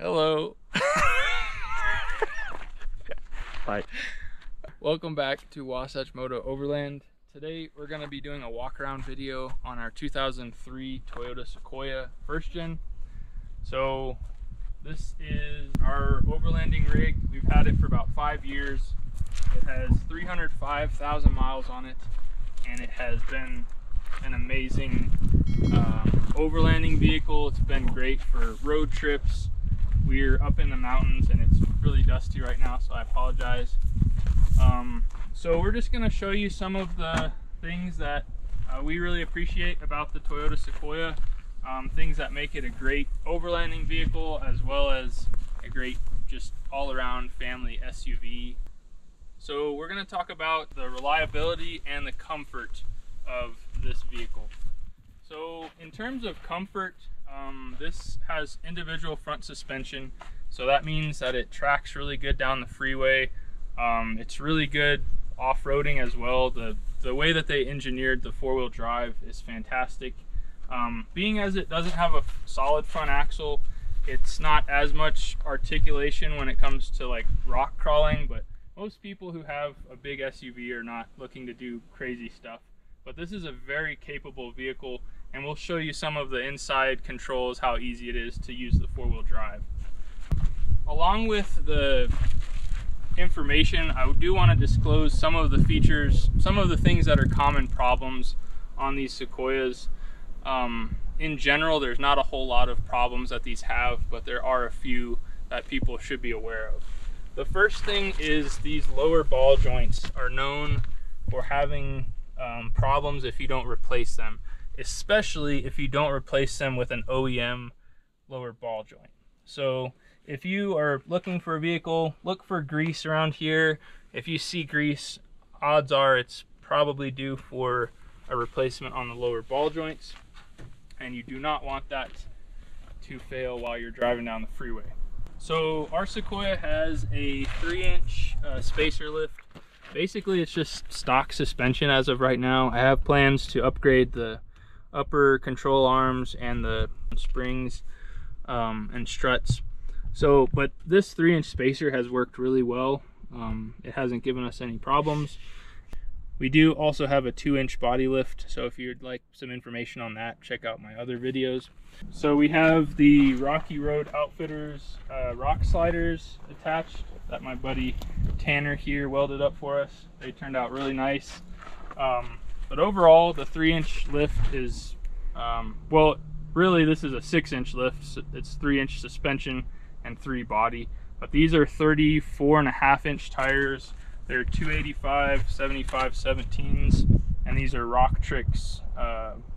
Hello. Bye. Welcome back to Wasatch Moto Overland. Today we're going to be doing a walk around video on our 2003 Toyota Sequoia first gen. So this is our overlanding rig. We've had it for about 5 years. It has 305,000 miles on it, and it has been an amazing overlanding vehicle. It's been great for road trips. We're up in the mountains and it's really dusty right now, so I apologize. So we're just going to show you some of the things that we really appreciate about the Toyota Sequoia, things that make it a great overlanding vehicle as well as a great just all-around family SUV. So we're going to talk about the reliability and the comfort of this vehicle. So in terms of comfort, this has individual front suspension, so that means that it tracks really good down the freeway. It's really good off-roading as well. The way that they engineered the four-wheel drive is fantastic. Being as it doesn't have a solid front axle, it's not as much articulation when it comes to like rock crawling, but most people who have a big SUV are not looking to do crazy stuff. But this is a very capable vehicle, and we'll show you some of the inside controls, how easy it is to use the four-wheel drive. Along with the information, I do want to disclose some of the features, some of the things that are common problems on these Sequoias. In general, there's not a whole lot of problems that these have, but there are a few that people should be aware of. The first thing is these lower ball joints are known for having problems if you don't replace them, especially if you don't replace them with an OEM lower ball joint. So if you are looking for a vehicle, look for grease around here. If you see grease, odds are it's probably due for a replacement on the lower ball joints, and you do not want that to fail while you're driving down the freeway. So our Sequoia has a 3-inch spacer lift. Basically, it's just stock suspension as of right now. I have plans to upgrade the upper control arms and the springs and struts. So, but this 3-inch spacer has worked really well. It hasn't given us any problems. We do also have a 2-inch body lift, so if you'd like some information on that, check out my other videos. So we have the Rocky Road Outfitters rock sliders attached that my buddy Tanner here welded up for us. They turned out really nice. But overall, the 3-inch lift is, well, really this is a 6-inch lift. So it's 3-inch suspension and 3 body. But these are 34.5-inch tires. They're 285 75 17s, and these are Rock Tricks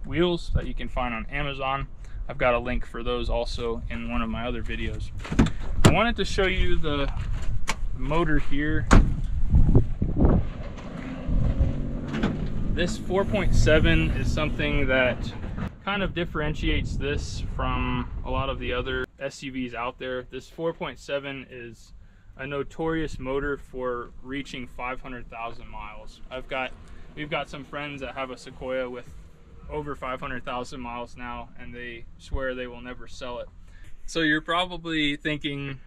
wheels that you can find on Amazon. I've got a link for those also in one of my other videos. I wanted to show you the motor here. This 4.7 is something that kind of differentiates this from a lot of the other SUVs out there. This 4.7 is a notorious motor for reaching 500,000 miles. We've got some friends that have a Sequoia with over 500,000 miles now, and they swear they will never sell it. So you're probably thinking,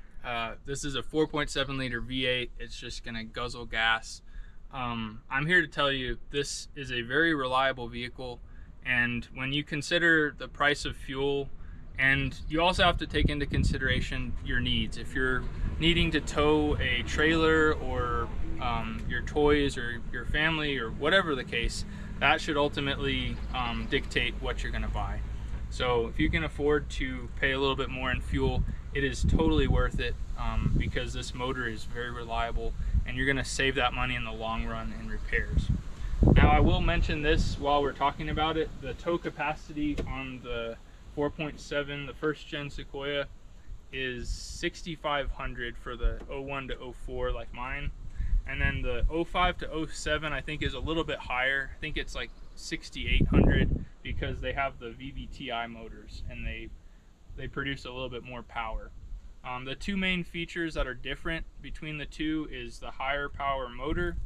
this is a 4.7 liter V8, it's just gonna guzzle gas. I'm here to tell you this is a very reliable vehicle, and when you consider the price of fuel, and you also have to take into consideration your needs. If you're needing to tow a trailer or your toys or your family or whatever the case, that should ultimately dictate what you're gonna buy. So if you can afford to pay a little bit more in fuel, it is totally worth it because this motor is very reliable, and you're gonna save that money in the long run in repairs. Now I will mention this while we're talking about it. The tow capacity on the 4.7, the first gen Sequoia, is 6,500 for the 01 to 04 like mine. And then the 05 to 07 I think is a little bit higher. I think it's like 6,800 because they have the VVTi motors and they produce a little bit more power. The two main features that are different between the two is the higher power motor,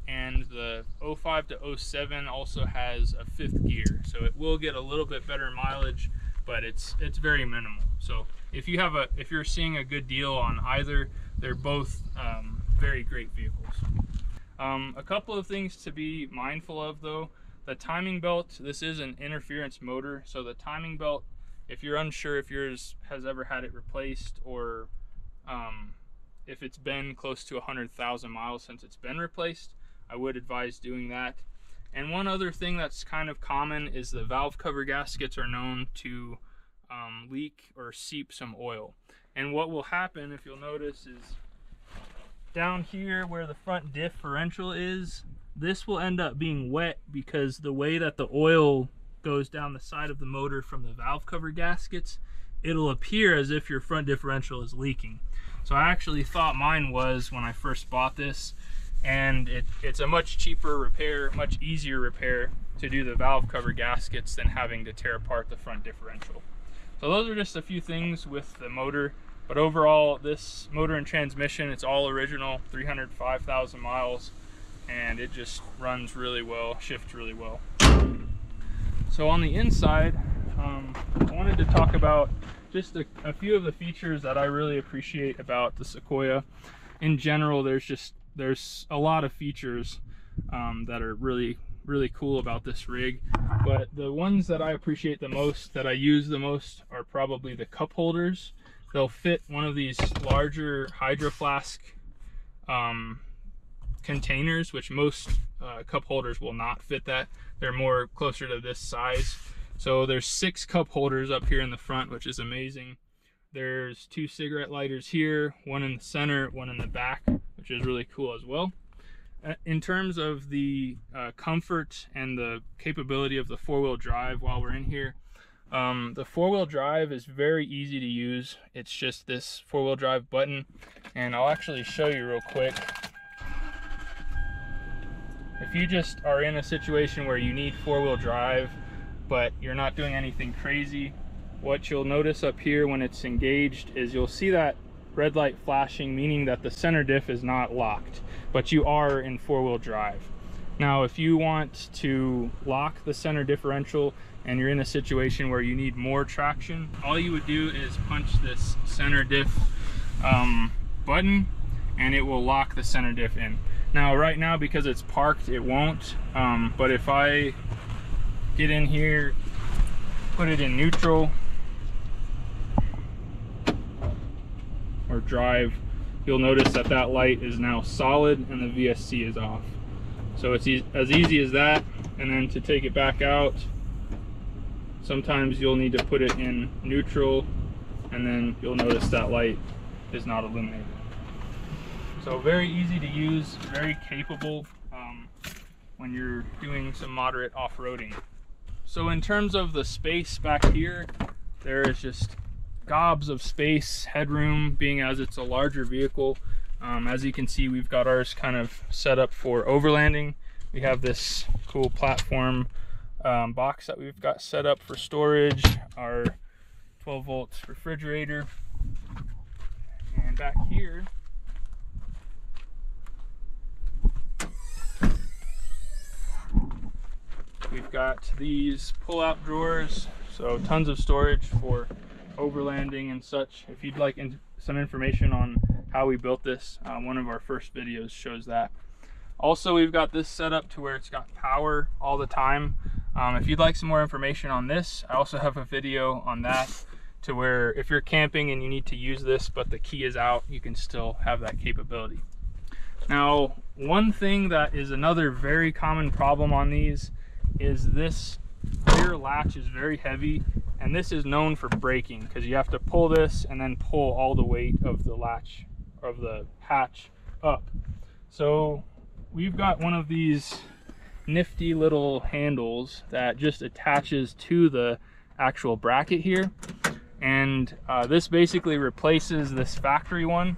and the 05 to 07 also has a 5th gear, so it will get a little bit better mileage, but it's very minimal. So if you're seeing a good deal on either, they're both very great vehicles. A couple of things to be mindful of though. The timing belt, this is an interference motor, so the timing belt, if you're unsure if yours has ever had it replaced, or if it's been close to 100,000 miles since it's been replaced, I would advise doing that. And one other thing that's kind of common is the valve cover gaskets are known to leak or seep some oil. And what will happen, if you'll notice, is down here where the front differential is, this will end up being wet because the way that the oil goes down the side of the motor from the valve cover gaskets, it'll appear as if your front differential is leaking. So I actually thought mine was when I first bought this, and it's a much cheaper repair, much easier repair to do the valve cover gaskets than having to tear apart the front differential. So those are just a few things with the motor, but overall this motor and transmission, it's all original, 305,000 miles, and it just runs really well, shifts really well. So on the inside, I wanted to talk about just a few of the features that I really appreciate about the Sequoia. In general, there's a lot of features that are really cool about this rig, but the ones that I appreciate the most, that I use the most, are probably the cup holders. They'll fit one of these larger Hydro Flask containers, which most cup holders will not fit that. They're more closer to this size. So there's 6 cup holders up here in the front, which is amazing. There's 2 cigarette lighters here, one in the center, one in the back, which is really cool as well. In terms of the comfort and the capability of the 4-wheel drive while we're in here, the 4-wheel drive is very easy to use. It's just this 4-wheel drive button, and I'll actually show you real quick. If you just are in a situation where you need 4-wheel drive, but you're not doing anything crazy, what you'll notice up here when it's engaged is you'll see that red light flashing, meaning that the center diff is not locked, but you are in 4-wheel drive. Now, if you want to lock the center differential and you're in a situation where you need more traction, all you would do is punch this center diff button, and it will lock the center diff in. Now, right now, because it's parked, it won't, but if I get in here, put it in neutral or drive, you'll notice that that light is now solid and the VSC is off. So it's as easy as that. And then to take it back out, sometimes you'll need to put it in neutral, and then you'll notice that light is not illuminated. So very easy to use, very capable when you're doing some moderate off-roading. So in terms of the space back here, there is just gobs of space, headroom, being as it's a larger vehicle. As you can see, we've got ours kind of set up for overlanding. We have this cool platform box that we've got set up for storage, our 12-volt refrigerator, and back here we've got these pull-out drawers, so tons of storage for overlanding and such. If you'd like some information on how we built this, one of our first videos shows that. Also, we've got this set up to where it's got power all the time. If you'd like some more information on this, I also have a video on that, to where if you're camping and you need to use this but the key is out, you can still have that capability. Now, one thing that is another very common problem on these is this rear latch is very heavy, and this is known for breaking because you have to pull this and then pull all the weight of the latch, of the hatch, up. So we've got one of these nifty little handles that just attaches to the actual bracket here, and this basically replaces this factory one.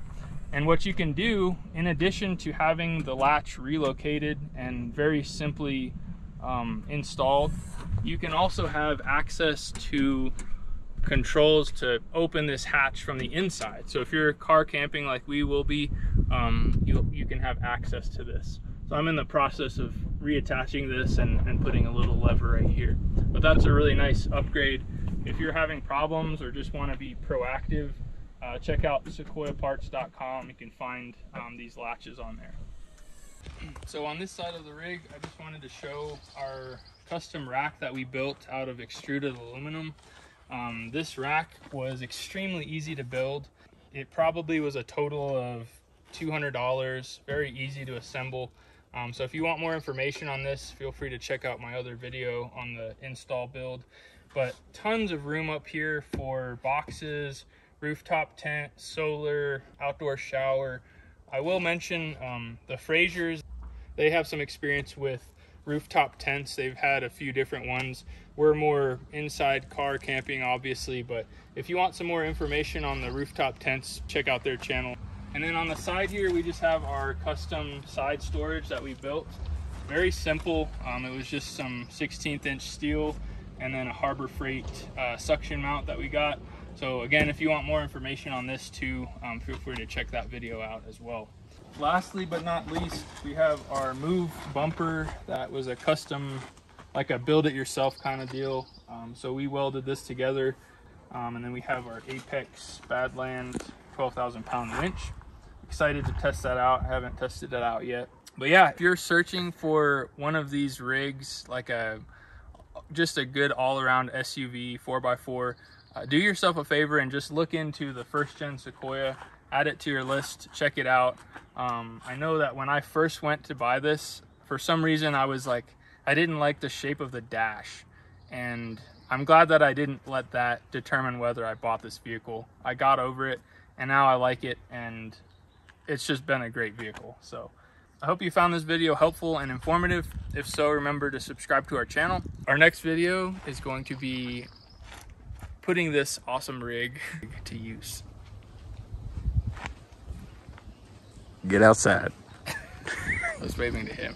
And what you can do, in addition to having the latch relocated and very simply installed, you can also have access to controls to open this hatch from the inside. So if you're car camping like we will be, you can have access to this. So I'm in the process of reattaching this and putting a little lever right here. But that's a really nice upgrade if you're having problems or just want to be proactive, check out sequoiaparts.com. You can find these latches on there. So on this side of the rig, I just wanted to show our custom rack that we built out of extruded aluminum. This rack was extremely easy to build. It probably was a total of $200, very easy to assemble. So if you want more information on this, feel free to check out my other video on the install build. But tons of room up here for boxes, rooftop tent, solar, outdoor shower. I will mention the Frasers, they have some experience with rooftop tents. They've had a few different ones. We're more inside car camping, obviously, but if you want some more information on the rooftop tents, check out their channel. And then on the side here, we just have our custom side storage that we built. Very simple. It was just some 16th inch steel and then a Harbor Freight suction mount that we got. So again, if you want more information on this too, feel free to check that video out as well. Lastly but not least, we have our move bumper that was a custom, like a build it yourself kind of deal. So we welded this together. And then we have our Apex Badland 12,000 pound winch. Excited to test that out. I haven't tested it out yet. But yeah, if you're searching for one of these rigs, like just a good all-around SUV 4x4, do yourself a favor and just look into the first gen Sequoia. Add it to your list, check it out. I know that when I first went to buy this, for some reason I was like, I didn't like the shape of the dash, and I'm glad that I didn't let that determine whether I bought this vehicle. I got over it and now I like it, and it's just been a great vehicle. So I hope you found this video helpful and informative. If so, remember to subscribe to our channel. Our next video is going to be putting this awesome rig to use. Get outside. I was waving to him.